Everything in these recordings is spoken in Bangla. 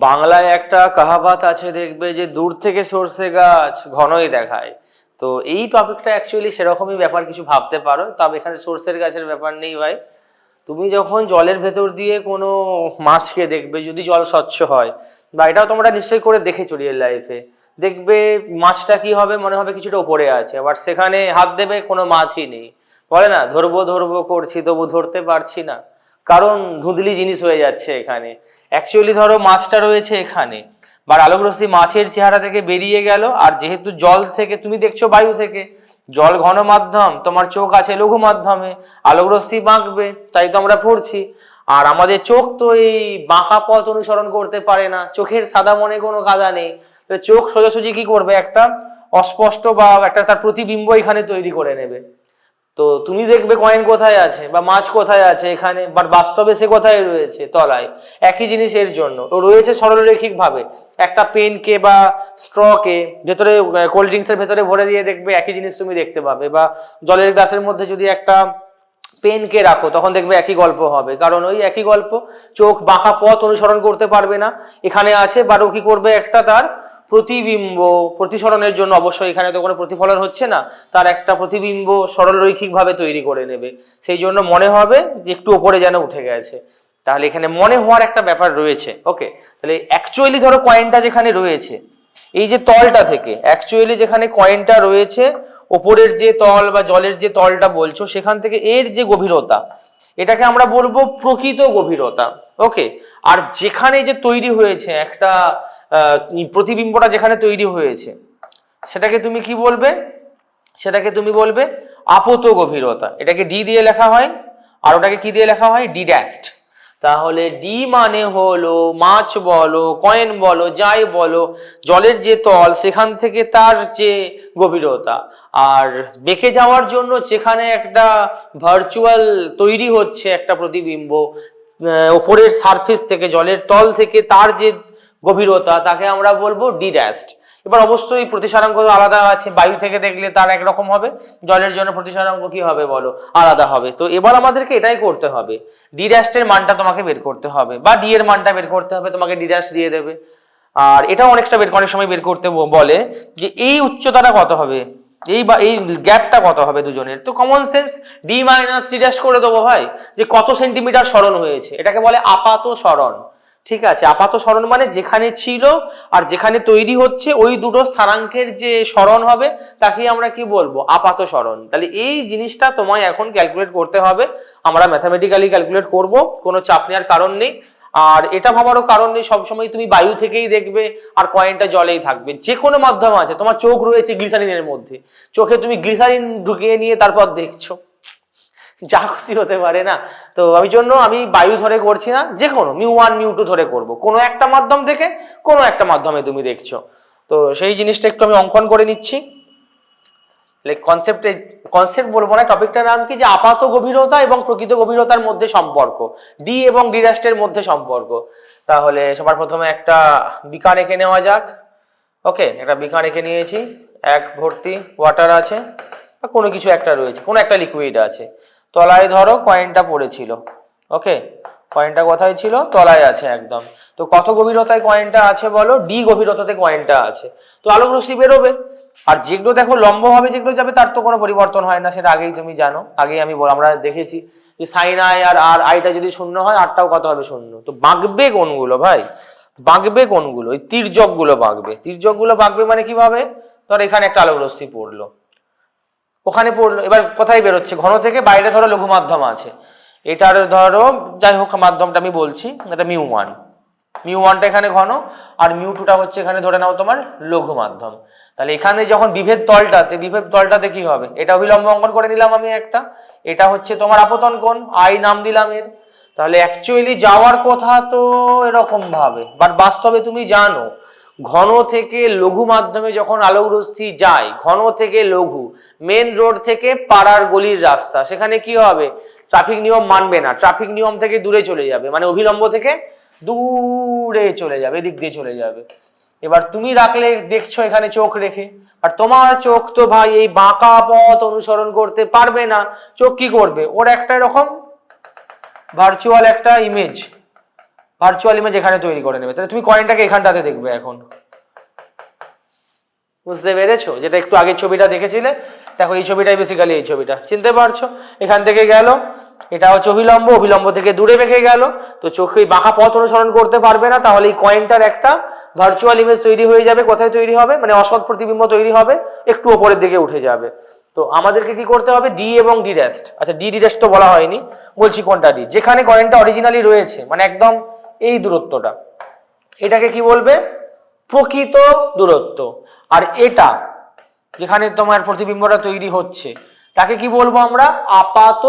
বাংলায় একটা কাহাবাত আছে, দেখবে যে দূর থেকে সরষে গাছ ঘনই দেখায়। তো এই টপিকটা অ্যাকচুয়ালি সেরকমই ব্যাপার, কিছু ভাবতে পারো, তবে এখানে সরষের গাছের ব্যাপার নেই ভাই। তুমি যখন জলের ভেতর দিয়ে কোনো মাছকে দেখবে, যদি জল স্বচ্ছ হয়, বা এটাও তোমরা নিশ্চয়ই করে দেখেছো রিয়েল লাইফে, দেখবে মাছটা কি হবে, মনে হবে কিছুটা উপরে আছে, বাট সেখানে হাত দেবে কোনো মাছই নেই। বলে না, ধরবো ধরবো করছি তবু ধরতে পারছি না, কারণ ধুঁধলি জিনিস হয়ে যাচ্ছে এখানে। অ্যাকচুয়ালি ধরো মাছটা রয়েছে এখানে, বা আলোক রশ্মি মাছের চেহারা থেকে বেরিয়ে গেল, আর যেহেতু জল থেকে তুমি দেখছো বায়ু থেকে, জল ঘন মাধ্যম, তোমার চোখ আছে লঘু মাধ্যমে, আলোক রশ্মি বাঁকবে, তাই তো আমরা পড়ছি। আর আমাদের চোখ তো এই বাঁকা পথ অনুসরণ করতে পারে না, চোখের সাদা মনে কোনো কাদা নেই। চোখ সোজাসুজি কি করবে, একটা অস্পষ্ট বা একটা তার প্রতিবিম্ব এখানে তৈরি করে নেবে। তো তুমি দেখবে কয়েন কোথায় আছে বা মাছ কোথায় আছে এখানে, বাট বাস্তবে সে কোথায় রয়েছে, তলায়। একই জিনিস এর জন্য ও রয়েছে সরলরৈখিক ভাবে। একটা পেনকে বা স্ট্রকে ভেতরে কোল্ড ড্রিঙ্কসের ভেতরে ভরে দিয়ে দেখবে একই জিনিস তুমি দেখতে পাবে, বা জলের গ্লাসের মধ্যে যদি একটা পেনকে রাখো তখন দেখবে একই গল্প হবে, কারণ ওই একই গল্প। চোখ বাঁকা পথ অনুসরণ করতে পারবে না, এখানে আছে, বাট ও কি করবে, একটা তার প্রতিবিম্ব প্রতিসরণের জন্য, অবশ্যই এখানে তো কোনো প্রতিফলন হচ্ছে না, তার একটা প্রতিবিম্ব সরলরৈখিক ভাবে তৈরি করে নেবে। সেই জন্য মনে হবে যে একটু ওপরে যেন উঠে গেছে। তাহলে এখানে মনে হওয়ার একটা ব্যাপার রয়েছে। ওকে, তাহলে অ্যাকচুয়ালি ধরো কয়েনটা যেখানে রয়েছে, এই যে তলটা থেকে অ্যাকচুয়ালি যেখানে কয়েনটা রয়েছে, ওপরের যে তল বা জলের যে তলটা বলছো, সেখান থেকে এর যে গভীরতা, এটাকে আমরা বলবো প্রকৃত গভীরতা। ওকে, আর যেখানে যে তৈরি হয়েছে একটা প্রতিবিম্বটা যেখানে তৈরি হয়েছে, সেটাকে তুমি কি বলবে, সেটাকে তুমি বলবে আপত গভীরতা। এটাকে ডি দিয়ে লেখা হয়, আর ওটাকে কি দিয়ে লেখা হয়, ডি ড্যাস্ট। তাহলে ডি মানে হলো মাছ বলো, কয়েন বলো, যাই বলো, জলের যে তল সেখান থেকে তার যে গভীরতা, আর বেঁকে যাওয়ার জন্য যেখানে একটা ভার্চুয়াল তৈরি হচ্ছে একটা প্রতিবিম্ব উপরের সারফেস থেকে, জলের তল থেকে তার যে গভীরতা, তাকে আমরা বলবো ডি ড্যাস্ট। এবার অবশ্যই প্রতিসারাঙ্ক আলাদা আছে, বায়ু থেকে দেখলে তার একরকম হবে, জলের জন্য প্রতিসারাঙ্ক কি হবে বলো, আলাদা হবে। তো এবার আমাদেরকে এটাই করতে হবে, ডি ড্যাস্টের মানটা তোমাকে বের করতে হবে, বা ডি এর মানটা বের করতে হবে, তোমাকে ডি ড্যাশ দিয়ে দেবে। আর এটাও অনেকটা অনেক সময় বের করতে বলে যে এই উচ্চতাটা কত হবে, এই বা এই গ্যাপটা কত হবে দুজনের। তো common sense D minus D dash করে দেবো ভাই, যে কত সেন্টিমিটার সরণ হয়েছে, এটাকে বলে আপাত সরণ। ঠিক আছে, আপাত সরণ মানে যেখানে ছিল আর যেখানে তৈরি হচ্ছে ওই দুটো স্থানাঙ্কের যে সরণ হবে, তাকে আমরা কি বলবো, আপাত সরণ। তাহলে এই জিনিসটা তোমায় এখন ক্যালকুলেট করতে হবে, আমরা ম্যাথামেটিক্যালি ক্যালকুলেট করব, কোনো চাপ নেওয়ার কারণ নেই। আর এটা ভাবারও কারণ নেই সবসময় তুমি বায়ু থেকেই দেখবে আর কয়েনটা জলেই থাকবে, যে কোনো মাধ্যম আছে। তোমার চোখ রয়েছে গ্লিসারিনের মধ্যে, চোখে তুমি গ্লিসারিন ঢুকিয়ে নিয়ে তারপর দেখছো, যা খুশি হতে পারে না। তো আমি বায়ু ধরে করছি না, যে কোনো μ1 μ2 ধরে করব, কোনো একটা মাধ্যম থেকে কোনো একটা মাধ্যমে তুমি দেখছো। তো সেই জিনিসটা একটু আমি অঙ্কন করে নিচ্ছি। কনসেপ্ট বলবো না, টপিকটার নাম কি, যে আপাত গভীরতা এবং প্রকৃত গভীরতার মধ্যে সম্পর্ক, ডি এবং ডি ড্যাশের মধ্যে সম্পর্ক। তাহলে সবার প্রথমে একটা বিকার এঁকে নেওয়া যাক। ওকে, একটা বিকার এঁকে নিয়েছি, এক ভর্তি ওয়াটার আছে বা কোনো কিছু একটা রয়েছে, কোনো একটা লিকুইড আছে, তলায় ধরো কয়েনটা পড়েছিল। ওকে, কয়েনটা কোথায় ছিল, তলায় আছে একদম। তো কত গভীরতায় কয়েনটা আছে বলো, ডি গভীরতাতে কয়েনটা আছে। তো আলোক রশ্মি বেরোবে, আর যেগুলো দেখো লম্বভাবে যেগুলো যাবে তার তো কোনো পরিবর্তন হয় না, সেটা আগেই তুমি জানো, আগেই আমরা দেখেছি যে সাইন আই আর আর আইটা যদি শূন্য হয়, আরটাও কত হবে, শূন্য। তো বাঁকবে কোনগুলো ভাই, বাঁকবে কোনগুলো, ওই তির্যকগুলো বাঁকবে। তির্যকগুলো বাঁকবে মানে কিভাবে, ধর এখানে একটা আলোক রশ্মি পড়লো, ওখানে পড়লো, এবার কোথায় বেরোচ্ছে, ঘন থেকে বাইরে ধরো লঘু মাধ্যম আছে, এটার ধরো যাই হোক মাধ্যমটা আমি বলছি, এটা μ1, μ1টা এখানে ঘন, আর μ2টা হচ্ছে এখানে ধরে নাও তোমার লঘু মাধ্যম। তাহলে এখানে যখন বিভেদ তলটাতে কি হবে, এটা অভিলম্ব অঙ্কন করে নিলাম আমি একটা, এটা হচ্ছে তোমার আপতন কোণ, আই নাম দিলাম এর। তাহলে অ্যাকচুয়ালি যাওয়ার কথা তো এরকম ভাবে, বাট বাস্তবে তুমি জানো ঘন থেকে লঘু মাধ্যমে যখন আলোক রশ্মি যায়, ঘন থেকে লঘু, মেন রোড থেকে পাড়ার গলির রাস্তা, সেখানে কি হবে, ট্রাফিক নিয়ম মানবে না, ট্রাফিক নিয়ম থেকে দূরে চলে যাবে, মানে অভিলম্ব থেকে দূরে চলে যাবে, এদিক দিয়ে চলে যাবে। এবার তুমি রাখলে দেখছো এখানে চোখ রেখে, আর তোমার চোখ তো ভাই এই বাঁকা পথ অনুসরণ করতে পারবে না, চোখ কি করবে, ওর একটা এরকম ভার্চুয়াল একটা ইমেজ ভার্চুয়াল ইমেজ এখানে তৈরি করে নেবে। তাহলে তুমি কয়েনটাকে এখানটাতে দেখবে এখন, বুঝতে পেরেছো? যেটা একটু আগের ছবিটা দেখেছিলে, দেখো এই ছবিটাই বেসিক্যালি এই ছবিটা, চিনতে পারছো? এখান থেকে গেল, এটা হচ্ছে অভিলম্ব, অভিলম্ব থেকে দূরে বেঁকে গেল, তো চোখে বাঁকা পথ অনুসরণ করতে পারবে না, তাহলে এই কয়েনটার একটা ভার্চুয়াল ইমেজ তৈরি হয়ে যাবে। কোথায় তৈরি হবে? মানে অসৎ প্রতিবিম্ব তৈরি হবে, একটু ওপরের দিকে উঠে যাবে। তো আমাদেরকে কি করতে হবে? ডি এবং ডি ড্যাস্ট। আচ্ছা ডি ডি ড্যাস্ট তো বলা হয়নি, বলছি কোনটা ডি, যেখানে কয়েনটা অরিজিনালি রয়েছে, মানে একদম এই দূরত্বটা, এটাকে কি বলবে? প্রকৃত দূরত্ব। আর এটা যেখানে তোমার প্রতিবিম্বটা তৈরি হচ্ছে, তাকে কি বলবো আমরা? আপাত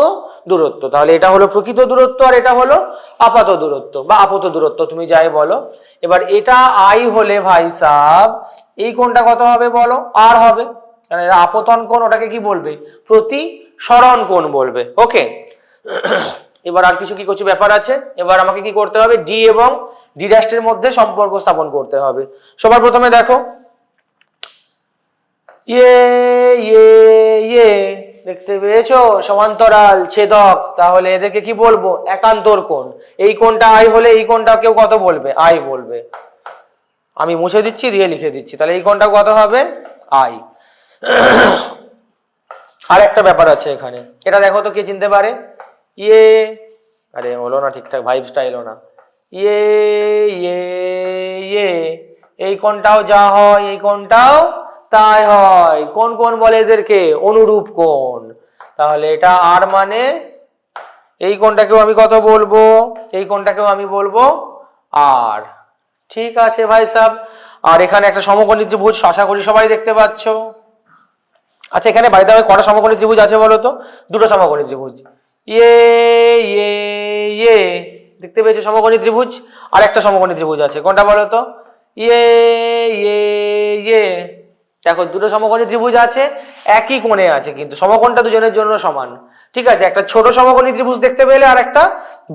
দূরত্ব। তাহলে এটা হলো প্রকৃত দূরত্ব, আর এটা হলো আপাত দূরত্ব বা আপত দূরত্ব, তুমি যাই বলো। এবার এটা আই হলে ভাই সাব, এই কোণটা কত হবে বলো? আর হবে, কারণ এটা আপতন কোণ, ওটাকে কি বলবে? প্রতিসরণ কোণ বলবে। ওকে, এবার আর কিছু কি কিছু ব্যাপার আছে। এবার আমাকে কি করতে হবে? ডি এবং ডি ড্যাশের মধ্যে সম্পর্ক স্থাপন করতে হবে। সবার প্রথমে দেখো, ইয়ে ইয়ে ইয়ে, দেখতে পেয়েছো? সমান্তরাল, ছেদক, তাহলে এদেরকে কি বলবো? একান্তর কোণ। এই কোণটা আই হলে এই কোণটা কেউ কত বলবে? আই বলবে। আমি মুছে দিচ্ছি, দিয়ে লিখে দিচ্ছি, তাহলে এই কোণটা কত হবে? আই। আর একটা ব্যাপার আছে এখানে, এটা দেখো তো কে চিনতে পারে? ইয়ে, আরে হলো না ঠিকঠাক, ভাইবসটা এলো না। ইয়ে ইয়ে ইয়ে, এই কোণটাও যা হয় এই কোণটাও তাই হয়। কোন কোণ বলে এদেরকে? অনুরূপ কোণ। তাহলে এটা আর মানে এই কোণটাকেও আমি কত বলবো? এই কোণটাকেও আমি বলবো আর। ঠিক আছে ভাই সাহেব। আর এখানে একটা সমকোণী ত্রিভুজ, আশা করি সবাই দেখতে পাচ্ছ। আচ্ছা এখানে বাড়িতে কটা সমকোণী ত্রিভুজ আছে বলো তো? দুটো সমকোণী ত্রিভুজ। ইয়ে ইয়ে ইয়ে, দেখতে পেয়েছো সমকোণী ত্রিভুজ? আর একটা সমকোণী ত্রিভুজ আছে, কোনটা বলো তো? ইয়ে ইয়ে ইয়ে। দেখো দুটো সমকোণী ত্রিভুজ আছে, একই কোণে আছে, কিন্তু সমকোণটা দুজনের জন্য সমান। ঠিক আছে, একটা ছোট সমকোণী ত্রিভুজ দেখতে পেলে আর একটা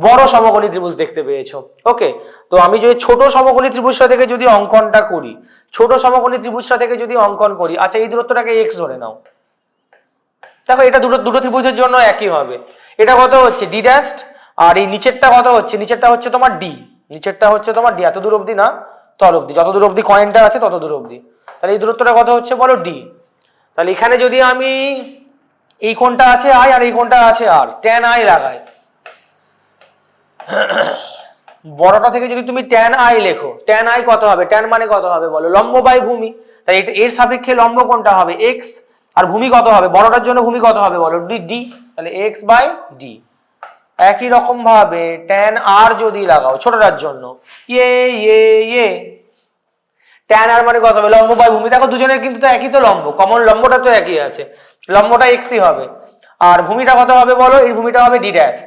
বড় সমকোণী ত্রিভুজ দেখতে পেয়েছো। ওকে, তো আমি যদি ছোট সমকোণী ত্রিভুজটা থেকে যদি অঙ্কনটা করি, ছোট সমকোণী ত্রিভুজটা থেকে যদি অঙ্কন করি, আচ্ছা এই দূরত্বটাকে এক্স ধরে নাও। দেখো এটা দুটো দুটো ত্রিভুজের জন্য একই হবে। এটা কত হচ্ছে? ডি ড্যাস্ট। আর এই নিচেরটা কত হচ্ছে? নিচেরটা হচ্ছে তোমার ডি, নিচেরটা হচ্ছে তোমার ডি, এত দূর অবধি না, তল অবধি, যত দূর অবধি কয়েনটা আছে তত দূর অবধি। তাহলে এই দূরত্বটা কত হচ্ছে বলো? ডি। তাহলে এখানে যদি আমি এই কোণটা আছে আই আর এই কোণটা আছে আর, ট্যান আই লাগাই, বড়টা থেকে যদি তুমি ট্যান আই লেখো, ট্যান আই কত হবে? ট্যান মানে কত হবে বলো? লম্ব বাই ভূমি। তাই এটা এর সাপেক্ষে লম্ব কোণটা হবে এক্স, আর ভূমি কত হবে? বড়টার জন্য ভূমি কত হবে বলো? D D. তাহলে এক্স বাই ডি। একই রকম ভাবে ট্যান আর যদি লাগাও ছোটটার জন্য, ইয়ে ইয়ে ইয়ে, ট্যান আর মানে কত হবে? লম্ব বাই ভূমি। দেখো দুজনের কিন্তু তো একই তো লম্ব, কমন লম্বটা তো একই আছে, লম্বটা এক্সই হবে। আর ভূমিটা কত হবে বলো? এই ভূমিটা হবে ডি ড্যাস্ট।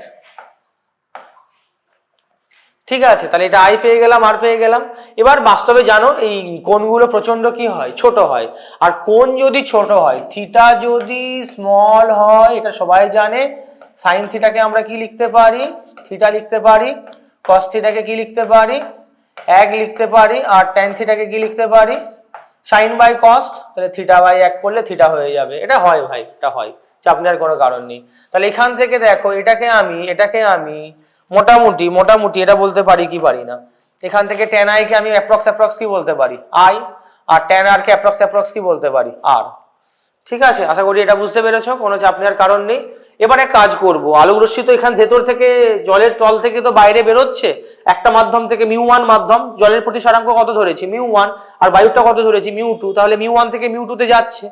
ঠিক আছে, তাহলে এটা আই পেয়ে গেলাম, আর পেয়ে গেলাম। এবার বাস্তবে জানো এই কোণগুলো প্রচন্ড কি হয়? ছোট হয়। আর কোণ যদি ছোট হয়, থিটা যদি স্মল হয়, এটা সবাই জানে, সাইন থিটাকে আমরা কি লিখতে পারি? থিটা লিখতে পারি। কস থিটাকে কি লিখতে পারি? এক লিখতে পারি। আর ট্যান থিটাকে কি লিখতে পারি? Sine by cos. তাহলে থিটা বাই এক করলে থিটা হয়ে যাবে। এটা হয় ভাই, এটা হয়, চাপ নেওয়ার কোনো কারণ নেই। তাহলে এখান থেকে দেখো এটাকে আমি মোটামুটি মোটামুটি এটা বলতে পারি কি পারি না? এখান থেকে ট্যান আই কে আমি অ্যাপ্রক্স কি বলতে পারি? আই। আর ট্যান আর কে অ্যাপ্রক্স কি বলতে পারি? আর। ঠিক আছে, আশা করি এটা বুঝতে পেরেছো, কোনো চাপ নেওয়ার কারণ নেই। এবারে কাজ করব, আলোক রশ্মি তো এখান ভেতর থেকে জলের তল থেকে তো বাইরে বেরোচ্ছে একটা মাধ্যম থেকে, মিউ1 মাধ্যম, জলের প্রতিসরাঙ্ক কত ধরেছি? মিউ1। আর বায়ুটা কত ধরেছি? মিউ2। তাহলে মিউ1 থেকে মিউ2 তে যাচ্ছে।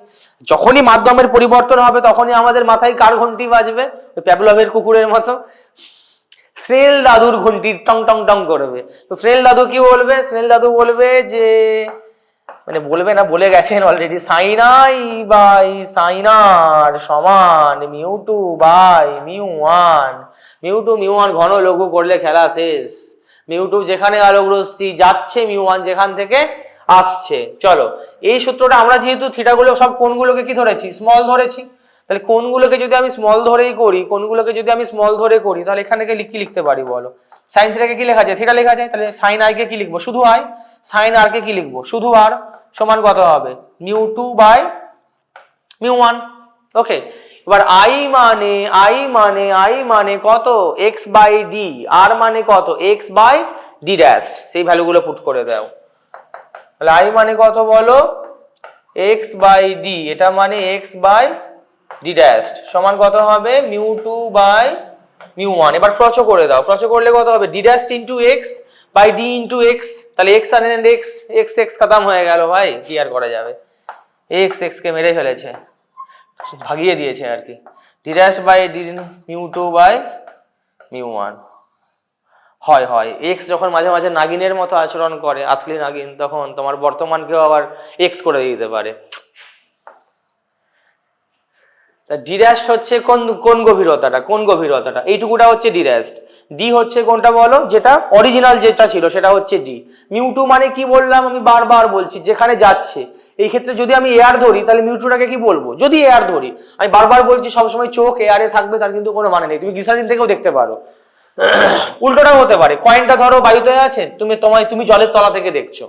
যখনই মাধ্যমের পরিবর্তন হবে তখনই আমাদের মাথায় কার ঘন্টি বাজবে? ওই প্যাভলভের কুকুরের মতো স্নেল দাদুর ঘন্টি টং টং টং করবে। তো স্নেল দাদু কি বলবে? স্নেল দাদু বলবে যে, মানে বলবে না, বলে গেছেন already, sine i by sine r সমান মিউ2 বাই মিউ1। মিউ1 ঘন লঘু করলে খেলা শেষ। মিউ2 যেখানে আলোক রশ্মি যাচ্ছে, মিউ1 যেখান থেকে আসছে। চলো, এই সূত্রটা আমরা যেহেতু থিটাগুলো সব কোণগুলোকে কি ধরেছি? স্মল ধরেছি। তাহলে কোণগুলোকে যদি আমি স্মল ধরেই করি, কোণগুলোকে যদি আমি স্মল ধরে করি, তাহলে এখান থেকে কি লিখতে পারি বলো? সাইন থিটাকে কি লেখা যায়? থিটা লেখা যায়। তাহলে সাইন আই কে কি লিখবো? শুধু আই। সাইন আর কে কি লিখবো? শুধু আর। সমান কত হবে? মিউ2 বাই মিউ1। ওকে, এবার আই মানে কত? X by D. আর মানে কত? এক্স বাই ডি ড্যাশ, সেই ভ্যালুগুলো পুট করে দাও। তাহলে আই মানে কত বলো, এক্স বাই ডি, এটা মানে এক্স বাই ডি ড্যাশ সমান কত হবে, mu two by mu one. এবার প্রচ করে দাও, প্রচ করলে কত হবে, d dash into x by d into x. তাহলে এক্স আর এক্স, এক্স এক্স খতম হয়ে গেল ভাই, কি আর করা যাবে, এক্স এক্স কে মেরে ফেলেছে, ভাগিয়ে দিয়েছে আর কি। D dash by d mu two by mu one. হয় হয় এক্স যখন মাঝে মাঝে নাগিনের মতো আচরণ করে, আসলি নাগিন, তখন তোমার বর্তমানকেও আবার এক্স করে দিতে পারে। ডি ড্যাশ হচ্ছে কোন কোন গভীরতাটা, কোন গভীরতাটা, এইটুকুটা হচ্ছে ডি ড্যাশ। ডি হচ্ছে কোনটা বলো, যেটা অরিজিনাল যেটা ছিল সেটা হচ্ছে ডি। মিউ টু মানে কি বললাম, আমি বারবার বলছি যেখানে যাচ্ছে। এই ক্ষেত্রে যদি আমি এয়ার ধরি তাহলে মিউ টুটাকে কি বলবো, যদি এয়ার ধরি, আমি বারবার বলছি সবসময় চোখ এয়ারে থাকবে তার কিন্তু কোনো মানে নেই, তুমি গ্লিসারিন থেকেও দেখতে পারো। উল্টোটাও হতে পারে, কয়েনটা ধরো বায়ুতে আছে, তুমি জলের তলা থেকে দেখছো,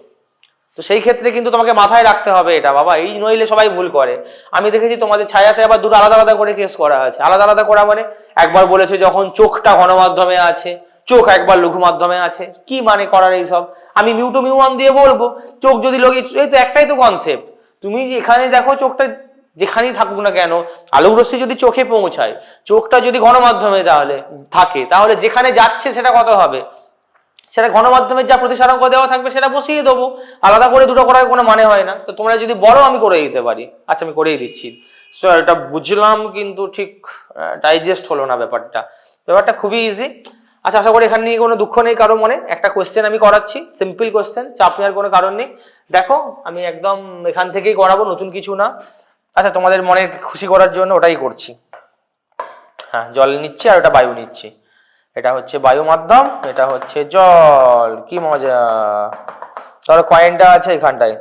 তো সেই ক্ষেত্রে কিন্তু তোমাকে মাথায় রাখতে হবে এটা বাবা, এই নইলে সবাই ভুল করে। আমি দেখেছি তোমাদের ছায়াতে আবার দুটো আলাদা আলাদা করে কেস করা আছে। আলাদা আলাদা করা মানে একবার বলেছে যখন চোখটা ঘনমাধ্যমে আছে, চোখ একবার লঘু মাধ্যমে আছে, কি মানে করার এইসব। আমি মিউ টু মিউ ওয়ান দিয়ে বলবো, চোখ যদি লঘু, এই তো একটাই তো কনসেপ্ট। তুমি এখানে দেখো চোখটা যেখানেই থাকুক না কেন, আলোক রশ্মি যদি চোখে পৌঁছায়, চোখটা যদি ঘনমাধ্যমে তাহলে থাকে, তাহলে যেখানে যাচ্ছে সেটা কত হবে, সেটা গণমাধ্যমের যা প্রতিসারাঙ্ক দেওয়া থাকবে সেটা বসিয়ে দেবো। আলাদা করে দুটো করার কোনো মানে হয় না। তো তোমরা যদি বলো আমি করে দিতে পারি, আচ্ছা আমি করেই দিচ্ছি। সো এটা বুঝলাম কিন্তু ঠিক ডাইজেস্ট হলো না ব্যাপারটা, ব্যাপারটা খুবই ইজি। আচ্ছা আশা করি এখানে নিয়ে কোনো দুঃখ নেই কারো মনে। একটা কোয়েশ্চেন আমি করাচ্ছি, সিম্পল কোয়েশ্চেন, চাপ নেওয়ার কোনো কারণ নেই। দেখো আমি একদম এখান থেকেই করাবো, নতুন কিছু না। আচ্ছা তোমাদের মনে খুশি করার জন্য ওটাই করছি। হ্যাঁ জল নিচ্ছি আর ওটা বায়ু নিচ্ছি। এটা হচ্ছে বায়ু মাধ্যম, এটা হচ্ছে জল, কি মজা। ধরো কয়েনটা আছে এখানটায়,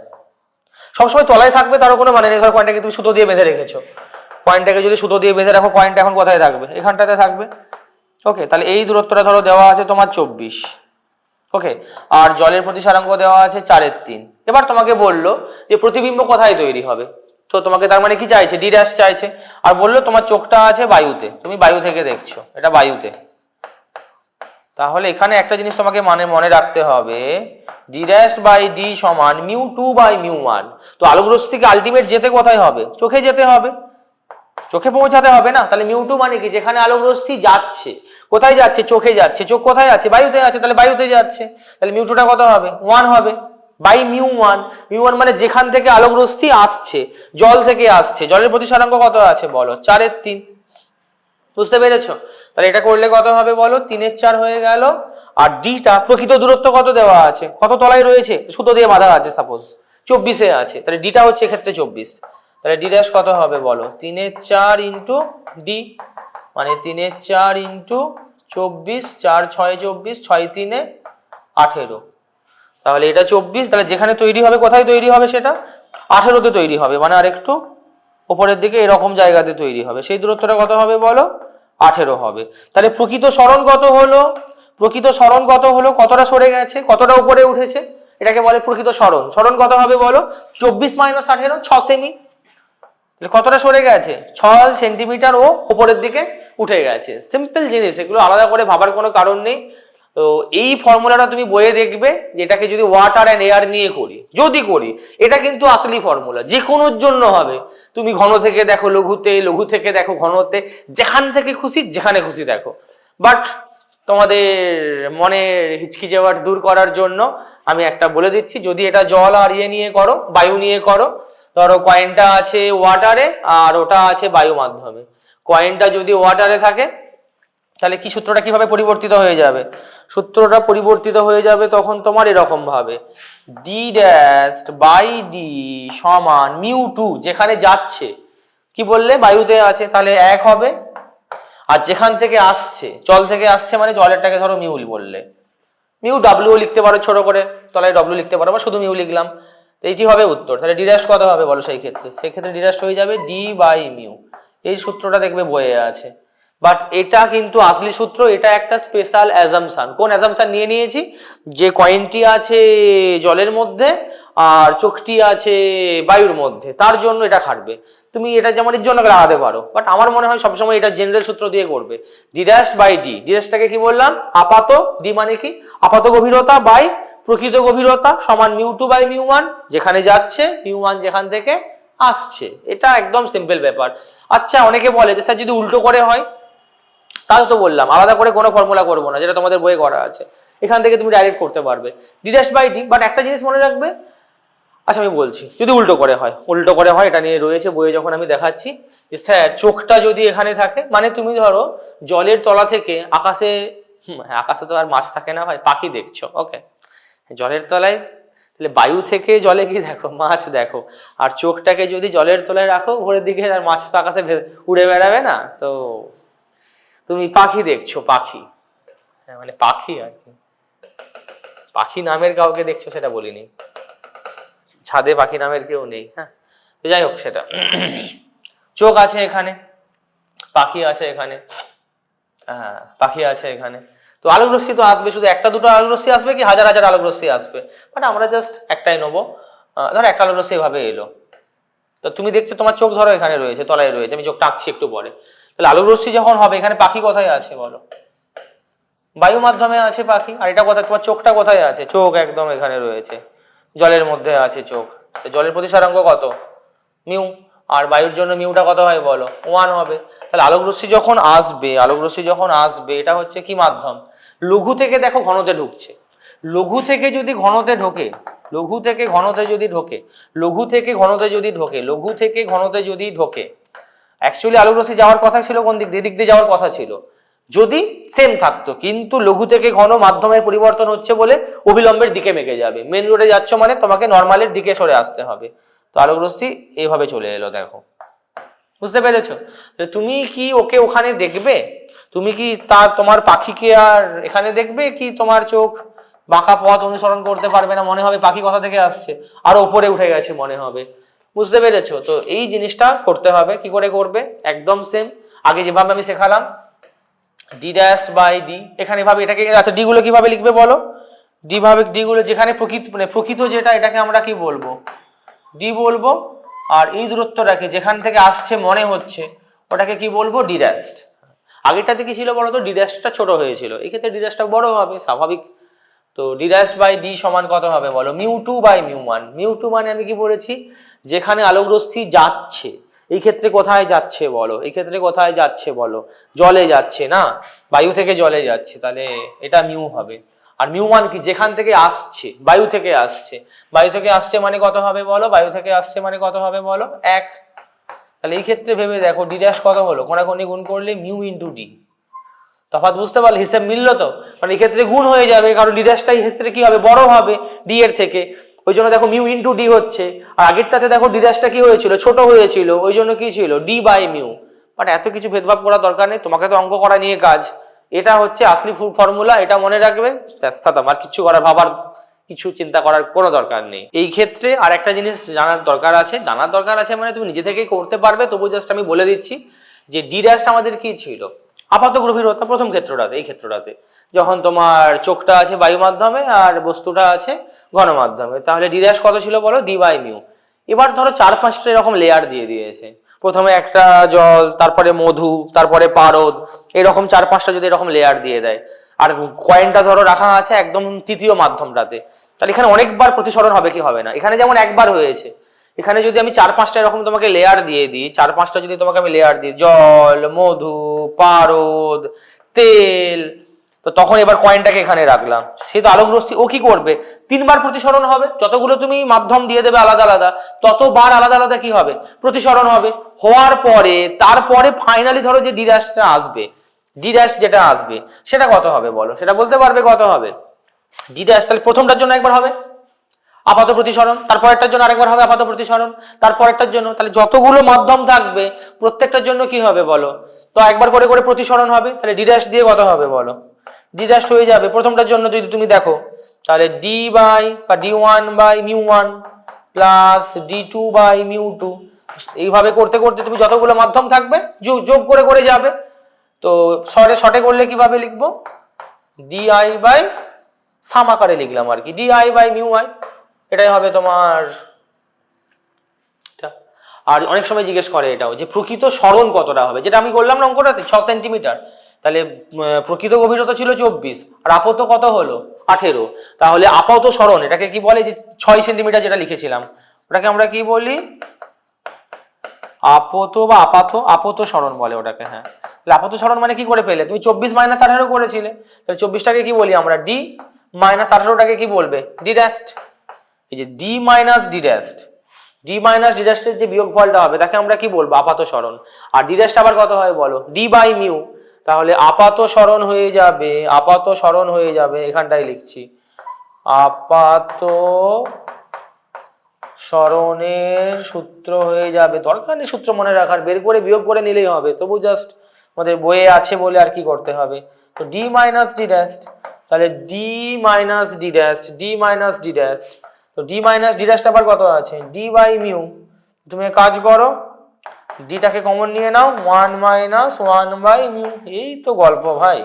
সবসময় তলায় থাকবে তারও কোনো মানে নেই। ধরো কয়েনটাকে তুমি সুতো দিয়ে বেঁধে রেখেছো, কয়েনটাকে যদি সুতো দিয়ে বেঁধে রাখো, কয়েনটা এখন কোথায় থাকবে, এখানটাতে থাকবে। ওকে, তাহলে এই দূরত্বটা ধরো দেওয়া আছে তোমার 24। ওকে, আর জলের প্রতিসারাঙ্ক দেওয়া আছে 4/3। এবার তোমাকে বললো যে প্রতিবিম্ব কোথায় তৈরি হবে, তো তোমাকে তার মানে কি চাইছে, ডি ড্যাশ চাইছে। আর বললো তোমার চোখটা আছে বায়ুতে, তুমি বায়ু থেকে দেখছো, এটা বায়ুতে। তাহলে এখানে একটা জিনিস তোমাকে মনে রাখতে হবে, ডি ড্যাশ বাই ডি সমান mu two by mu one. তো আলোক রশ্মিকে আলটিমেট যেতে কোথায় হবে, চোখে যেতে হবে, চোখে পৌঁছাতে হবে না। তাহলে মিউ টু মানে কি, যেখানে আলোক রশ্মি যাচ্ছে, কোথায় যাচ্ছে, চোখে যাচ্ছে, চোখ কোথায় আছে, বায়ুতে আছে, তাহলে বায়ুতে যাচ্ছে। তাহলে মিউ টুটা কত হবে, 1 হবে by mu one. Mu one মানে যেখান থেকে আলোক রশ্মি আসছে, জল থেকে আসছে, জলের প্রতিসারাঙ্ক কত আছে বলো, 4/3। বুঝতে পেরেছো? তাহলে এটা করলে কত হবে বলো, 3/4 হয়ে গেল। আর ডিটা প্রকৃত দূরত্ব কত দেওয়া আছে, কত তলায় রয়েছে, সুতো দিয়ে বাঁধা আছে, সাপোজ 24-এ আছে, তাহলে ডিটা হচ্ছে এক্ষেত্রে 24। তাহলে ডি ড্যাশ কত হবে বলো, 3/4 ইন্টু ডি, মানে 3/4 ইন্টু 24, 4 6 24, 6 3 18। তাহলে এটা 24, তাহলে যেখানে তৈরি হবে, কোথায় তৈরি হবে সেটা 18-তে তৈরি হবে, মানে আরেকটু উপরের দিকে এরকম জায়গাতে তৈরি হবে। সেই দূরত্বটা কত হবে বলো, 18 হবে। তাহলে প্রকৃত সরণ কত হলো, প্রকৃত সরণ কত হলো, কতটা সরে গেছে, কতটা উপরে উঠেছে, এটাকে বলে প্রকৃত সরণ। সরণ কত হবে বলো, 24 - 18, 6 সেমি। কতটা সরে গেছে, 6 সেন্টিমিটার ও উপরের দিকে উঠে গেছে। সিম্পল জিনিস, এগুলো আলাদা করে ভাবার কোনো কারণ নেই। তো এই ফর্মুলাটা তুমি বইয়ে দেখবে, যেটাকে যদি ওয়াটার অ্যান্ড এয়ার নিয়ে করি, যদি করি, এটা কিন্তু আসলি ফর্মুলা, যে কোনোর জন্য হবে। তুমি ঘন থেকে দেখো লঘুতে, লঘু থেকে দেখো ঘনতে, যেখান থেকে খুশি যেখানে খুশি দেখো। বাট তোমাদের মনের হিচকি যাওয়ার দূর করার জন্য আমি একটা বলে দিচ্ছি, যদি এটা জল আর ইয়ে নিয়ে করো, বায়ু নিয়ে করো, ধরো কয়েনটা আছে ওয়াটারে আর ওটা আছে বায়ু মাধ্যমে। কয়েনটা যদি ওয়াটারে থাকে তাহলে কি সূত্রটা কিভাবে পরিবর্তিত হয়ে যাবে, সূত্রটা পরিবর্তিত হয়ে যাবে তখন তোমার এরকম ভাবে, ডি ড্যাশ বাই ডি সমান মিউ টু, যেখানে যাচ্ছে কি বললে বায়ুতে আছে তাহলে 1 হবে, আর যেখান থেকে আসছে, জল থেকে আসছে মানে জলেরটাকে ধরো মিউ বললে, মিউ ডাব্লিউ লিখতে পারো ছোট করে, তলায় ডব্লিউ লিখতে পারো, বা শুধু মিউ লিখলাম। এইটি হবে উত্তর। তাহলে ডি ড্যাশ কত হবে বলো, সেই ক্ষেত্রে ডি ড্যাশ হয়ে যাবে ডি বাই মিউ। এই সূত্রটা দেখবে বইয়ে আছে, বাট এটা কিন্তু আসলি সূত্র, এটা একটা স্পেশাল অ্যাজাম্পশন। কোন অ্যাজাম্পশন নিয়ে নিয়েছি, যে কয়েনটি আছে জলের মধ্যে আর চোখটি আছে বায়ুর মধ্যে, তার জন্য এটা খাটবে। তুমি এটা যেমন এর জন্য লাগাতে পারো, বাট আমার মনে হয় সবসময় এটা জেনারেল সূত্র দিয়ে করবে। D dash by D, D ড্যাশটাকে কি বললাম, আপাত, ডি মানে কি আপাত গভীরতা বাই প্রকৃত গভীরতা সমান মিউ2 বাই মিউ1, যেখানে যাচ্ছে মিউ1 যেখান থেকে আসছে। এটা একদম সিম্পল ব্যাপার। আচ্ছা, অনেকে বলে যে স্যার যদি উল্টো করে হয়, তাহলে তো বললাম আলাদা করে কোনো ফর্মুলা করবো না, যেটা তোমাদের বইয়ে করা আছে, এখান থেকে তুমি ডাইরেক্ট করতে পারবে d dash by d. But একটা জিনিস মনে রাখবে, আচ্ছা আমি বলছি, যদি উল্টো করে হয়, উল্টো করে হয় এটা নিয়ে রয়েছে বইয়ে, যখন আমি দেখাচ্ছি যে স্যার চোখটা যদি এখানে থাকে, মানে তুমি ধরো জলের তলা থেকে আকাশে, আকাশে তো আর মাছ থাকে না ভাই, পাখি দেখছো, ওকে, জলের তলায়, তাহলে বায়ু থেকে জলে কি দেখো, মাছ দেখো, আর চোখটাকে যদি জলের তলায় রাখো উপরের দিকে, আর মাছ তো আকাশে উড়ে বেড়াবে না, তো তুমি পাখি দেখছো, পাখি, হ্যাঁ মানে পাখি আর কি, পাখি নামের কাউকে দেখছো সেটা বলিনি, ছাদে পাখি নামের কেউ নেই, হ্যাঁ, যাই হোক সেটা। চোখ আছে এখানে, পাখি আছে এখানে, হ্যাঁ পাখি আছে এখানে, তো আলোক রশ্মি তো আসবে, শুধু একটা দুটো আলোক রশ্মি আসবে কি হাজার হাজার আলোক রশ্মি আসবে, বাট আমরা জাস্ট একটাই নেবো। ধরো একটা আলোক রশ্মি এভাবে এলো, তো তুমি দেখছো তোমার চোখ ধরো এখানে রয়েছে, তলায় রয়েছে, আমি চোখ টাকছি একটু পরে, তাহলে আলোক রশ্মি যখন হবে, এখানে পাখি কোথায় আছে বলো, বায়ু মাধ্যমে আছে পাখি, আর এটা কোথায়, তোমার চোখটা কোথায় আছে, চোখ একদম এখানে রয়েছে, জলের মধ্যে আছে চোখ, জলের প্রতিসরাঙ্ক কত, মিউ, আর বায়ুর জন্য মিউটা কত হয় বলো, 1 হবে। তাহলে আলোক রশ্মি যখন আসবে, আলোক রশ্মি যখন আসবে, এটা হচ্ছে কি মাধ্যম, লঘু থেকে দেখো ঘনতে ঢুকছে, লঘু থেকে যদি ঘনতে ঢোকে, লঘু থেকে ঘনতে যদি ঢোকে, লঘু থেকে ঘনতে যদি ঢোকে, লঘু থেকে ঘনতে যদি ঢোকে, অ্যাকচুয়ালি আলোক রশ্মি যাওয়ার কথা ছিল কোন দিক দিয়ে, দিক দিয়ে যাওয়ার কথা ছিল যদি সেম থাকতো, কিন্তু লঘু থেকে ঘন মাধ্যমের পরিবর্তন হচ্ছে বলে অবিলম্বের দিকে মেকে যাবে, মেন রোডে যাচ্ছ মানে তোমাকে নর্মালের দিকে সরে আসতে হবে, তো আলোক রশ্মি এইভাবে চলে এলো, দেখো বুঝতে পেরেছো। তুমি কি ওকে ওখানে দেখবে, তুমি কি তোমার পাখিকে আর এখানে দেখবে, কি তোমার চোখ বাঁকা পথ অনুসরণ করতে পারবে না, মনে হবে পাখি কোথা থেকে আসছে আর উপরে উঠে গেছে মনে হবে, বুঝতে পেরেছো। তো এই জিনিসটা করতে হবে, কি করে করবে, একদম সেম আগে যেভাবে আমি শেখালাম, ডি ড্যাশ বাই ডি, এখানে ভাবে এটাকে, আচ্ছা ডি গুলো কিভাবে লিখবে বলো, ডি ভাবে, ডি গুলো যেখানে প্রকৃত মানে প্রকৃত যেটা, এটাকে আমরা কি বলবো, ডি বলবো, আর এই দূরত্বটাকে যেখান থেকে আসছে মনে হচ্ছে ওটাকে কি বলবো, ডি ড্যাশ। আগেরটাতে কি ছিল বলো তো, ডি ড্যাশটা ছোট হয়েছিল, এই ক্ষেত্রে ডি ড্যাশটা বড় হবে, স্বাভাবিক। তো ডি ড্যাশ বাই ডি সমান কত হবে বলো, মিউ2 বাই মিউ1, মিউ2 মানে আমি কি বলেছি, যেখানে আলোক রশ্মি যাচ্ছে, এই ক্ষেত্রে কোথায় যাচ্ছে বলো, এই ক্ষেত্রে কোথায় যাচ্ছে বলো, জলে যাচ্ছে না, বায়ু থেকে জলে যাচ্ছে, তাহলে এটা মিউ হবে। আর মিউ1 কি, যেখান থেকে আসছে, বায়ু থেকে আসছে, বায়ু থেকে আসছে মানে কত হবে বলো, বায়ু থেকে আসছে মানে কত হবে বলো, 1। তাহলে এই ক্ষেত্রে ভেবে দেখো ডি ড্যাশ কত হলো, কোনাকুনি গুণ করলে মিউ ইন্টু ডি, তফাৎ বুঝতে পারলে, হিসেব মিললো তো, মানে এই ক্ষেত্রে গুণ হয়ে যাবে, কারণ ডি ড্যাশটা এই ক্ষেত্রে কি হবে, বড় হবে ডি এর থেকে, ওই জন্য দেখো মিউ ইন্টু ডি হচ্ছে, আর আগেরটাতে দেখো ডি ড্যাশটা কি হয়েছিল, ছোট হয়েছিল, ওই জন্য কি ছিল, ডি বাই মিউ। বাট এত কিছু ভেদভাব করার দরকার নেই, তোমাকে তো অঙ্ক করা নিয়ে কাজ, এটা হচ্ছে আসলি ফর্মুলা, এটা মনে রাখবে, ব্যাস খতম, আর কিছু করার, ভাবার কিছু চিন্তা করার কোনো দরকার নেই। এই ক্ষেত্রে আর একটা জিনিস জানার দরকার আছে, জানার দরকার আছে মানে তুমি নিজে থেকেই করতে পারবে, তবু জাস্ট আমি বলে দিচ্ছি যে ডি ড্যাশটা আমাদের কি ছিল, আপাত গভীরতা প্রথম ক্ষেত্রটাতে, এই ক্ষেত্রটাতে যখন তোমার চোখটা আছে বায়ু মাধ্যমে আর বস্তুটা আছে ঘন মাধ্যমে, তাহলে ডি ড্যাশ কত ছিল বলো, ডি বাই মিউ। এবার ধরো 4-5টা এরকম লেয়ার দিয়ে দিয়েছে, প্রথমে একটা জল, তারপরে মধু, তারপরে পারদ, এরকম 4-5টা যদি এরকম লেয়ার দিয়ে দেয়, আর কয়েনটা ধরো রাখা আছে একদম তৃতীয় মাধ্যমটাতে, তাহলে এখানে অনেকবার প্রতিসরণ হবে কি হবে না, এখানে যেমন একবার হয়েছে, এখানে যদি আমি 4-5টা এরকম তোমাকে লেয়ার দিয়ে দিই, 4-5টা যদি তোমাকে আমি লেয়ার দিই, জল, মধু, পারদ, তেল, তো তখন এবার কয়েনটাকে এখানে রাখলাম, সে তো আলোক রশ্মি, ও কি করবে, 3বার প্রতিসরণ হবে, যতগুলো তুমি মাধ্যম দিয়ে দেবে আলাদা আলাদা, ততবার আলাদা আলাদা কি হবে, প্রতিসরণ হবে, হওয়ার পরে তারপরে ফাইনালি ধরো যে ডি ড্যাশটা আসবে, ডি ড্যাশ যেটা আসবে সেটা কত হবে বলো, সেটা বলতে পারবে কত হবে, ডি ড্যাশ তাহলে প্রথমটার জন্য একবার হবে আপাত প্রতিসরণ, তারপরেরটার জন্য আরেকবার হবে আপাত প্রতিসরণ, তারপরেরটার জন্য, তাহলে যতগুলো মাধ্যম থাকবে প্রত্যেকটার জন্য কি হবে বলো, তো একবার করে করে প্রতিসরণ হবে, তাহলে ডি ড্যাশ দিয়ে কত হবে বলো, ডি ড্যাশ হয়ে যাবে প্রথমটার জন্য যদি তুমি দেখো, তাহলে ডি বাই বা d one by mu one plus d two by mu two, এইভাবে করতে করতে তুমি যতগুলো মাধ্যম থাকবে যোগ করে করে যাবে। তো শর্টে করলে কিভাবে লিখবো, ডি আই বাই সাম আকারে লিখলাম আর কি, d i by mu i, এটাই হবে তোমার। আর অনেক সময় জিজ্ঞেস করে এটাও যে প্রকৃত সরণ কতটা হবে, যেটা আমি করলাম না অঙ্কটাতে 6 সেন্টিমিটার, তাহলে প্রকৃত গভীরতা ছিল 24 আর আপাত কত হলো 18, তাহলে আপাত সরণ এটাকে কি বলে, যে 6 সেন্টিমিটার যেটা লিখেছিলাম ওটাকে আমরা কি বলি, আপত বা আপত সরণ বলে ওটাকে। হ্যাঁ, তাহলে আপত সরণ মানে কি করে পেলে, তুমি 24 মাইনাস 18 করেছিলে, তাহলে 24টাকে কি বলি আমরা ডি, মাইনাস 18টাকে কি বলবে ডি ড্যাস্ট। এই যে D minus D dash, D minus D ড্যাস্টের যে বিয়োগফলটা হবে তাকে আমরা কি বলবো আপাত সরণ। আর ডি ড্যাস্ট আবার কত হয় বলো, ডি বাই মিউ, তাহলে আপাত সরণ হয়ে যাবে, আপাত সরণ হয়ে যাবে, এখানটাই লিখছি আপাত সরণের সূত্র হয়ে যাবে, দরকার নেই সূত্র মনে রাখার, বের করে বিয়োগ করে নিলেই হবে, তবু জাস্ট আমাদের বইয়ে আছে বলে আর কি করতে হবে। তো ডি মাইনাস ডি ড্যাস্ট, তাহলে D minus D dash, D minus D dash, তো ডি মাইনাস ডি ড্যাস্ট আবার কত আছে ডি বাই মিউ, তুমি কাজ করো ডিটাকে কমন নিয়ে নাও 1 মাইনাস 1 বাই মিউ, এই তো গল্প ভাই,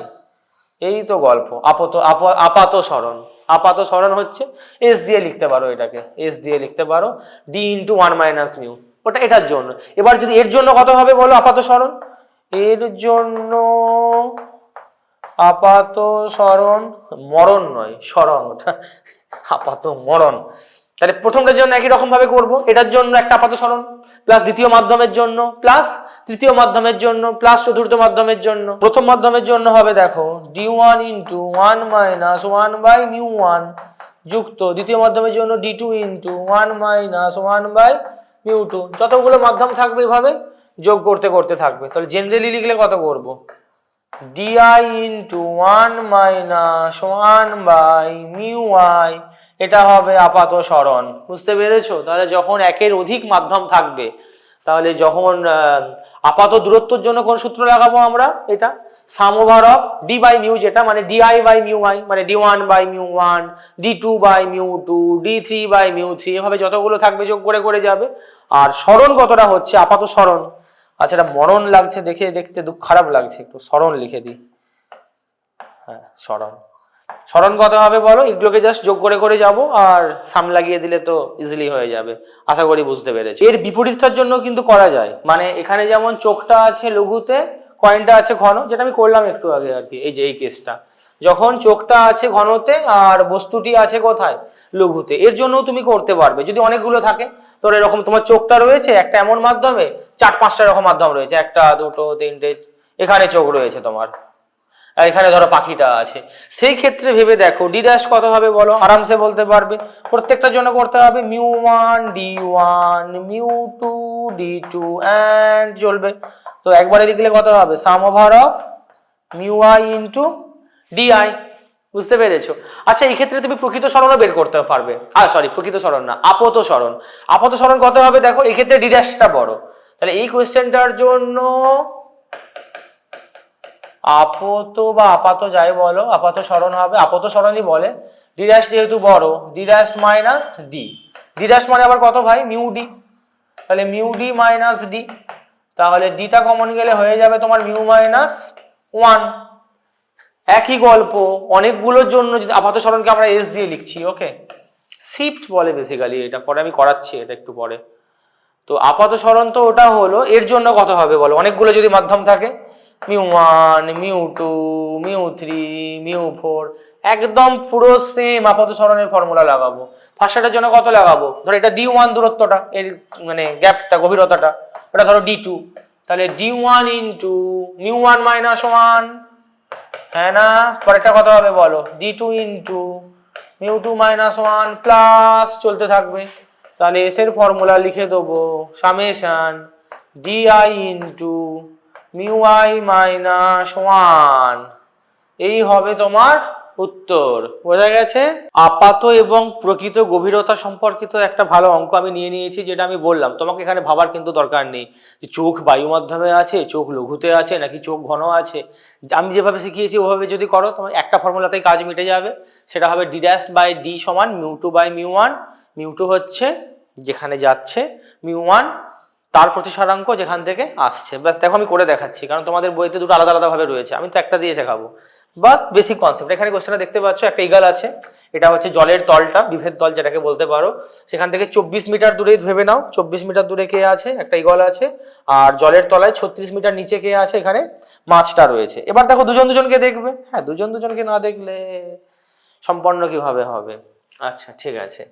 এই তো গল্প। আপাত সরণ, আপাত সরণ হচ্ছে এস দিয়ে লিখতে পারো, এটাকে এস দিয়ে লিখতে পারো ডি ইন্টু 1 মাইনাস মিউ, ওটা এটার জন্য। এবার যদি এর জন্য কত হবে বলো আপাত সরণ, এর জন্য আপাত সরণ, মরণ নয় সরণ, ওটা আপাত মরণ, তাহলে প্রথমটার জন্য একই রকম ভাবে করবো, এটার জন্য একটা আপাত সরণ প্লাস দ্বিতীয় মাধ্যমের জন্য প্লাস তৃতীয় মাধ্যমের জন্য প্লাস চতুর্থ মাধ্যমের জন্য। প্রথম মাধ্যমের জন্য হবে দেখো d1 into 1 minus 1 by mu 1 যুক্ত দ্বিতীয় মাধ্যমের জন্য d2 into 1 minus 1 by mu 2, যতগুলো মাধ্যম থাকবে এভাবে যোগ করতে করতে থাকবে। তাহলে জেনারেলি লিখলে কত করব, di into 1 minus 1 by mu i, এটা হবে আপাত সরণ। বুঝতে পেরেছো? তাহলে যখন একের অধিক মাধ্যম থাকবে, তাহলে যখন আপাত দূরত্বের জন্য কোন সূত্র লাগাবো আমরা, এটা sum over of D by mu, যেটা মানে ডিআই বাই মিউ আই, মানে d1 by mu 1, d2 by mu 2, d3 by mu 3, এভাবে যতগুলো থাকবে যোগ করে করে যাবে। আর সরণ কতটা হচ্ছে আপাত সরণ, আচ্ছা এটা মরণ লাগছে দেখে, দেখতে দুঃখ খারাপ লাগছে, একটু সরণ লিখে দিই। হ্যাঁ সরণ, সরণ কত হবে বলো, এগুলোকে জাস্ট যোগ করে করে যাব, আর সাম লাগিয়ে দিলে তো ইজিলি হয়ে যাবে, আশা করি বুঝতে পেরেছি। এর বিপরীতটার জন্য কিন্তু করা যায়, মানে এখানে যেমন চোখটা আছে লঘুতে, কয়েনটা আছে ঘন, যেটা আমি করলাম একটু আগে আর কি, এই যে এই কেসটা, যখন চোখটা আছে ঘনতে আর বস্তুটি আছে কোথায় লঘুতে, এর জন্য তুমি করতে পারবে। যদি অনেকগুলো থাকে, তোর এরকম তোমার চোখটা রয়েছে একটা এমন মাধ্যমে, 4-5টা এরকম মাধ্যম রয়েছে, 1, 2, 3, এখানে চোখ রয়েছে তোমার, আর এখানে ধরো পাখিটা আছে, সেই ক্ষেত্রে ভেবে দেখো ডি ড্যাশ কত হবে বলো, আরামসে বলতে পারবে। প্রত্যেকটার জন্য করতে হবে μ1 d1 μ2 d2 এন্ড চলবে। তো একবারে লিখলে কত হবে sum over of μi into DI. বুঝতে পেরেছো? আচ্ছা এই ক্ষেত্রে তুমি প্রকৃত সরণও বের করতে পারবে, সরি প্রকৃত সরণ না, আপত সরণ। আপত সরণ কত হবে দেখো, এই ক্ষেত্রে ডি ড্যাশটা বড়, তাহলে এই কোশ্চেনটার জন্য আপত বা আপাত যাই বলো, আপাত সরণ হবে, আপত সরণই বলে। ডি ড্যাশ যেহেতু বড়, D dash minus D, D dash মানে আবার কত ভাই মিউ ডি, তাহলে মিউ ডি মাইনাস ডি, তাহলে ডিটা কমন গেলে হয়ে যাবে তোমার মিউ মাইনাস 1। একই গল্প অনেকগুলোর জন্য যদি আপাত সরণকে আমরা এস দিয়ে লিখছি, ওকে শিফট বলে বেসিক্যালি, এটা পরে আমি করাচ্ছি এটা একটু পরে। তো আপাত সরণ তো ওটা হলো, এর জন্য কত হবে বলো, অনেকগুলো যদি মাধ্যম থাকে, μ1 μ2 μ3 μ4, একদম পুরো সেম আপাত সরণের ফর্মুলা লাগাবো। ফার্স্টটার জন্য কত লাগাবো, ধরো এটা d1 দূরত্বটা, এর মানে গ্যাপটা গভীরতাটা, ওটা ধরো d2, তাহলে d1 ইন্টু μ1 মাইনাস 1, হ্যাঁ না, পরেরটা কত হবে বলো d2 ইন্টু μ2 মাইনাস 1 প্লাস চলতে থাকবে। তাহলে এস এর ফর্মুলা লিখে দেবো summation DI into μi minus 1, এই হবে তোমার উত্তর। বোঝা গেছে? আপাত এবং প্রকৃত গভীরতা সম্পর্কিত একটা ভালো অঙ্ক আমি নিয়ে নিয়েছি, যেটা আমি বললাম তোমাকে এখানে ভাবার কিন্তু দরকার নেই যে চোখ বায়ু মাধ্যমে আছে, চোখ লঘুতে আছে, নাকি চোখ ঘন আছে। আমি যেভাবে শিখিয়েছি ওভাবে যদি করো, তোমার একটা ফর্মুলাতেই কাজ মিটে যাবে, সেটা হবে ডি ড্যাশ বাই ডি সমান μ2 বাই μ1, μ2 হচ্ছে যেখানে যাচ্ছে, μ1 তার প্রতিসারাঙ্ক যেখান থেকে আসছে। ব্যাস দেখো আমি করে দেখাচ্ছি, কারণ তোমাদের বইতে দুটো আলাদা আলাদা ভাবে রয়েছে, আমি তো একটা দিয়ে শেখাবো। বাস বেসিক কনসেপ্ট। এখানে কোশ্চেনটা দেখতে পাচ্ছ, একটা ইগল আছে, এটা হচ্ছে জলের তলটা, বিভেদ তল যেটাকে বলতে পারো। সেখান থেকে 24 মিটার দূরে ভেবে নাও, 24 মিটার দূরে কে আছে, একটা ইগল আছে, আর জলের তলায় 36 মিটার নিচে কে আছে, এখানে মাছটা রয়েছে। এবার দেখো দুজন দুজনকে দেখবে, হ্যাঁ দুজন দুজনকে না দেখলে সম্পন্ন কিভাবে হবে। আচ্ছা ঠিক আছে,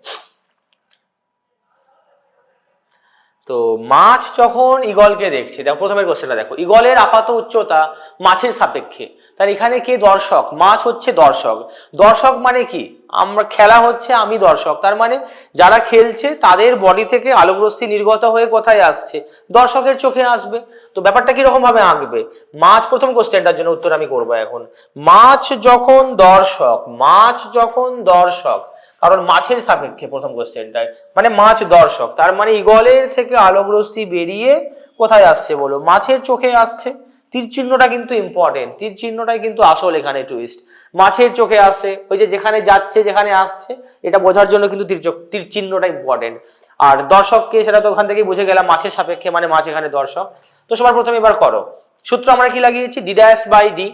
তো মাছ যখন ইগলকে দেখছে, দেখো প্রথমের কোশ্চেনটা দেখো, ইগলের আপাত উচ্চতা মাছের সাপেক্ষে, তাহলে এখানে কে দর্শক, মাছ হচ্ছে দর্শক। দর্শক মানে কি, আমরা খেলা হচ্ছে, আমি দর্শক, তার মানে যারা খেলছে তাদের বডি থেকে আলোকরশ্মি নির্গত হয়ে কোথায় আসছে, দর্শকের চোখে আসবে। তো ব্যাপারটা কিরকম ভাবে আঁকবে, মাছ, প্রথম কোশ্চেনটার জন্য উত্তর আমি করবো এখন, মাছ যখন দর্শক, মাছ যখন দর্শক, কারণ মাছের সাপেক্ষে প্রথম কোশ্চেনটায়, মানে মাছ দর্শক, তার মানে ইগলের থেকে আলোকরশ্মি বেরিয়ে কোথায় আসছে বলো, মাছের চোখে আসছে। তীর চিহ্নটা কিন্তু ইম্পর্টেন্ট, তীর চিহ্নটাই কিন্তু আসল এখানে টুইস্ট। মাছের চোখে আসছে, ওই যে যেখানে যাচ্ছে যেখানে আসছে, এটা বোঝার জন্য কিন্তু তীর চিহ্নটা ইম্পর্টেন্ট। আর দর্শককে সেটা তো ওখান থেকেই বুঝে গেলাম, মাছের সাপেক্ষে মানে মাছ এখানে দর্শক। তো সবার প্রথমে এবার করো, সূত্র আমরা কি লাগিয়েছি, ডি ড্যাশ বাই ডি।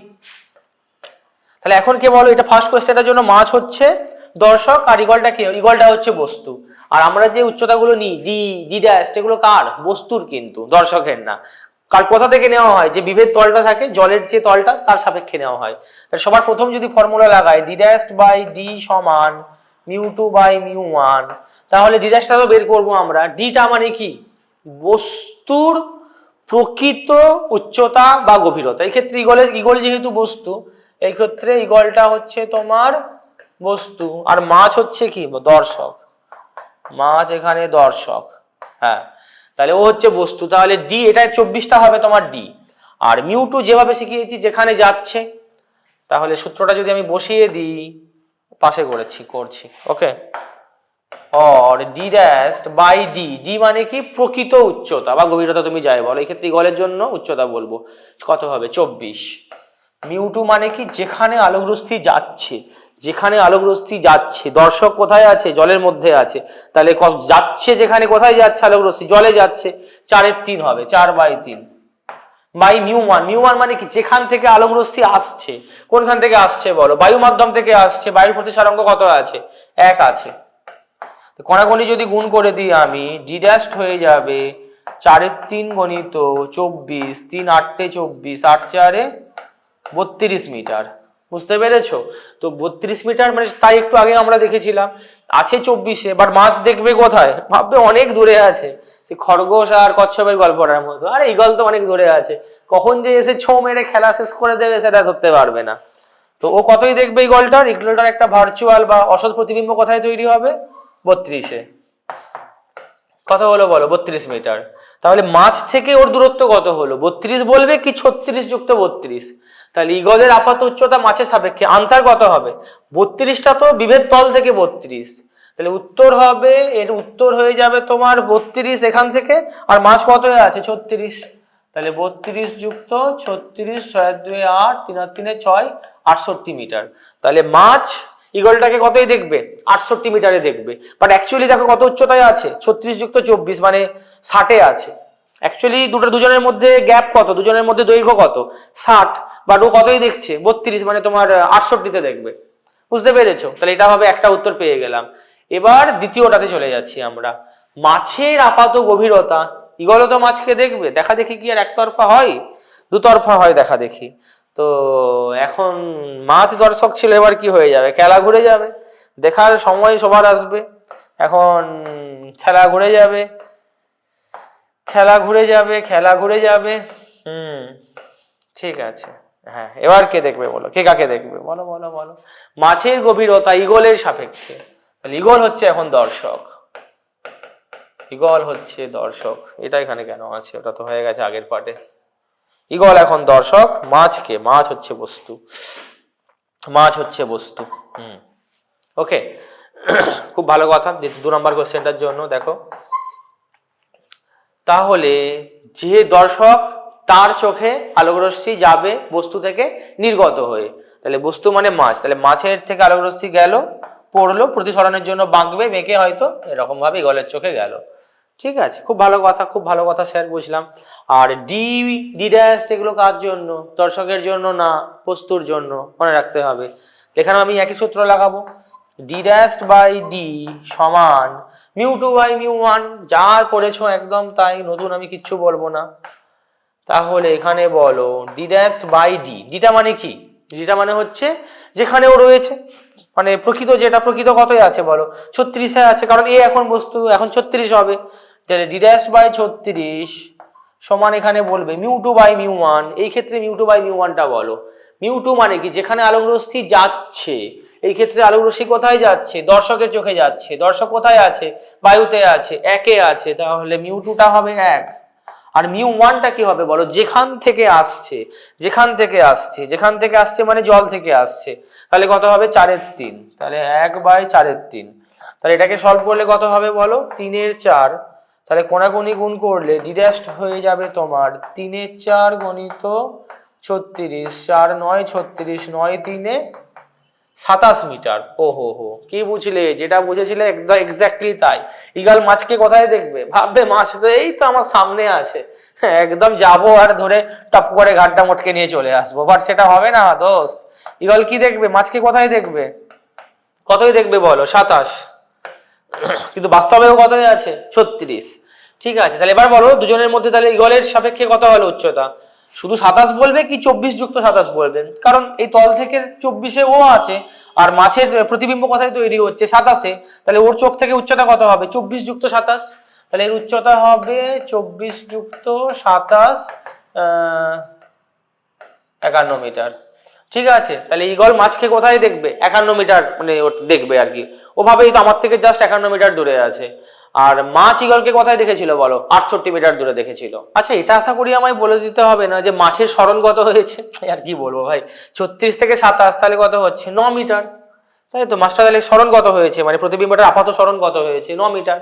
তাহলে এখন কে বলো, এটা ফার্স্ট কোশ্চেনটার জন্য মাছ হচ্ছে দর্শক আর ইগলটা কি, ইগলটা হচ্ছে বস্তু। আর আমরা যে উচ্চতাগুলো নিই ডি, ডি ড্যাশ, এগুলো কার, বস্তুর, কিন্তু দর্শকের না। কার কোথা থেকে নেওয়া হয়, যে বিভেদ তলটা থাকে জলের যে তলটা তার সাপেক্ষে নেওয়া হয়। তাহলে সবার প্রথম যদি ফর্মুলা লাগাই, ডি ড্যাশ বাই ডি সমান মিউ2 বাই মিউ1, তাহলে ডি ড্যাশটা তো বের করবো আমরা। ডিটা মানে কি, বস্তুর প্রকৃত উচ্চতা বা গভীরতা। এই ক্ষেত্রে ইগল যেহেতু বস্তু, এই ক্ষেত্রে ইগলটা হচ্ছে তোমার বস্তু, আর মাছ হচ্ছে কি, দর্শক, মাছ এখানে দর্শক। হ্যাঁ, তাহলে ও হচ্ছে বস্তু, তাহলে ডি, এটা 24টা হবে তোমার ডি। আর মিউ2 যেভাবে শিখিয়েছি যেখানে যাচ্ছে, তাহলে সূত্রটা যদি আমি বসিয়ে দিই, পাশে করছি ওকে, और d dash by D, d মানে কি, প্রকৃত উচ্চতা বা গভীরতা তুমি যাই বলো, এই ক্ষেত্রে ইগলের জন্য উচ্চতা বলবো, কত হবে 24। মিউ2 মানে কি, যেখানে আলোকরশ্মি যাচ্ছে, যেখানে আলোকরশ্মি যাচ্ছে, দর্শক কোথায় আছে, জলের মধ্যে আছে, তাহলে যাচ্ছে যেখানে, কোথায় যাচ্ছে আলোকরশ্মি, জলে যাচ্ছে, 4/3 হবে, 4/3 বাই মিউ1। মিউ1 মানে কি, যেখান থেকে আলোকরশ্মি আসছে, কোনখান থেকে আসছে বলো, বায়ু মাধ্যম থেকে আসছে, বায়ুর প্রতিসরাঙ্ক কত আছে, 1 আছে। কণাকণি যদি গুণ করে দিই আমি, ডি ড্যাশ হয়ে যাবে 4/3 গণিত 24, 3 8 24, 8 4 32 মিটার। বুঝতে পেরেছো? তো 32 মিটার মানে, তাই একটু আগে আমরা দেখেছিলাম আছে 24-এ, বাট মাছ দেখবে কোথায়, ভাববে অনেক দূরে আছে, সে খরগোশ আর কচ্ছপের গল্পটার মতো। আরে ইগল তো অনেক দূরে আছে, কখন যে এসে ছো মেরে খেলা শেষ করে দেবে সেটা ধরতে পারবে না। তো ও কতই দেখবে, ইগলটার একটা ভার্চুয়াল বা অসৎ প্রতিবিম্ব কোথায় তৈরি হবে, 32-এ। কত হলো বলো, 32 মিটার। তাহলে মাছ থেকে ওর দূরত্ব কত হলো, 32 বলবে কি 36 যুক্ত 32। তাহলে ইগলের আপাত উচ্চতা মাছের সাপেক্ষে আনসার কত হবে, 32টা তো বিভেদ তল থেকে 32, তাহলে উত্তর হবে, এর উত্তর হয়ে যাবে তোমার 32 এখান থেকে, আর মাছ কত হয়ে আছে 36, তাহলে 32 যুক্ত 36, 6 2 8, 3 3 6, 68 মিটার। তাহলে মাছ ইগলটাকে কতই দেখবে, 68 মিটারে দেখবে, বাট অ্যাকচুয়ালি দেখো কত উচ্চতায় আছে, 36 যুক্ত 24 মানে 60-এ আছে। অ্যাকচুয়ালি দুজনের মধ্যে গ্যাপ কত, দুজনের মধ্যে দৈর্ঘ্য কত, 60, বাট ও কতই দেখছে 32 মানে তোমার 68-তে দেখবে। বুঝতে পেরেছো? তাহলে এটা হবে একটা উত্তর পেয়ে গেলাম। এবার দ্বিতীয়টাতে চলে যাচ্ছি আমরা, মাছের আপাত গভীরতা। ইগলও তো মাছকে দেখবে, দেখা দেখি কি আর একতরফা হয়, দুতরফা হয় দেখা দেখি। তো এখন মাছ দর্শক ছিল, এবার কি হয়ে যাবে, খেলা ঘুরে যাবে, দেখার সময় সবার আসবে, এখন খেলা ঘুরে যাবে, খেলা ঘুরে যাবে, খেলা ঘুরে যাবে। ঠিক আছে, হ্যাঁ এবার কে দেখবে বলো, কে কাকে দেখবে বলো বলো বলো, মাছের গভীরতা ইগলের সাপেক্ষে, তাহলে ইগল হচ্ছে এখন দর্শক, ইগল হচ্ছে দর্শক। এটা এখানে কেন আছে, ওটা তো হয়ে গেছে আগের পার্টে। ইগল এখন দর্শক, মাছকে, মাছ হচ্ছে বস্তু, মাছ হচ্ছে বস্তু। ওকে, খুব ভালো কথা। 2 নম্বর কোশ্চেনটার জন্য দেখো, তাহলে যে দর্শক তার চোখে আলোকরশ্মি যাবে বস্তু থেকে নির্গত হয়ে, তাহলে বস্তু মানে মাছ, তাহলে মাছের থেকে আলোকরশ্মি গেল, পড়লো, প্রতিসরণের জন্য বাঁকবে, বেঁকে হয়তো এরকম ভাবে ইগলের চোখে গেল। ঠিক আছে, খুব ভালো কথা, খুব ভালো কথা স্যার, বুঝলাম। আর ডি, ডি ড্যাশ এগুলো কার জন্য? দর্শকের জন্য না, বস্তুর জন্য, মনে রাখতে হবে। এখানে আমি একই সূত্র লাগাবো, ডি ড্যাশ বাই ডি সমান mu two by mu one. যা করেছো একদম তাই, নতুন আমি কিচ্ছু বলবো না। তাহলে এখানে বলো ডি ড্যাশ বাই ডি, ডিটা মানে কি? ডিটা মানে হচ্ছে যেখানে ও রয়েছে, মানে প্রকৃত যেটা, প্রকৃত কতই আছে বলো? 36-এ আছে, কারণ এ এখন বস্তু, এখন 36 হবে। তাহলে ডি ড্যাশ বাই 36 সমান এখানে বলবে mu two by mu one. এই ক্ষেত্রে মিউ টু বাই মিউ ওয়ানটা বলো। মিউ টু মানে কি? যেখানে আলোক রশ্মি যাচ্ছে, এই ক্ষেত্রে আলোক রশ্মি কোথায় যাচ্ছে? দর্শকের চোখে যাচ্ছে। দর্শক কোথায় আছে? বায়ুতে আছে, একে আছে, তাহলে মিউ টুটা হবে 1। আর মিউ ওয়ানটা কি হবে বলো? যেখান থেকে আসছে, যেখান থেকে আসছে, যেখান থেকে আসছে মানে জল থেকে আসছে, তাহলে কত হবে? 4/3। তাহলে 1/4/3। তাহলে এটাকে সলভ করলে কত হবে বলো? 3/4। তাহলে কোনাকুনি গুণ করলে ডি ড্যাশ হয়ে যাবে তোমার 3/4 গণিত 36, 4 9 36, 9 3 27 মিটার। ও হো হো, কি বুঝলে? যেটা বুঝেছিলে একদম এক্স্যাক্টলি তাই। ইগল মাছকে কোথায় দেখবে? ভাববে মাছ তো এই তো আমার সামনে আছে, একদম যাবো আর ধরে টপ করে ঘাটটা মোটকে নিয়ে চলে আসবো, বাট সেটা হবে না দোস্ত। ইগল কি দেখবে? মাছকে কোথায় দেখবে? কতই দেখবে বলো? 27। কিন্তু বাস্তবেও কতই আছে? 36। ঠিক আছে, তাহলে এবার বলো দুজনের মধ্যে তাহলে ইগলের সাপেক্ষে কত হলো উচ্চতা? শুধু 27 বলবে কি 24+27 বলবে? কারণ এই তল থেকে 24-এ ও আছে, আর মাছের প্রতিবিম্ব কোথায় তৈরি হচ্ছে? 27-এ। তাহলে ওর চোখ থেকে উচ্চতা কত হবে? 24+27। তাহলে এর উচ্চতা হবে 24+27, 51 মিটার। ঠিক আছে, তাহলে ইগল মাছকে কোথায় দেখবে? 51 মিটার, মানে দেখবে আর কি। ওভাবেই তো আমার থেকে জাস্ট 51 মিটার দূরে আছে। আর মাছ ইগলকে কোথায় দেখেছিল বলো? 68 মিটার দূরে দেখেছিল। আচ্ছা, এটা আশা করি আমায় বলে দিতে হবে না যে মাছের সরণ কত হয়েছে। আর কি বলবো ভাই, 36 থেকে 27 তাহলে কত হচ্ছে? 9 মিটার। তাই তো, মাছটা তাহলে সরণ কত হয়েছে, মানে প্রতিবিম্বটার আপাত সরণ কত হয়েছে? 9 মিটার।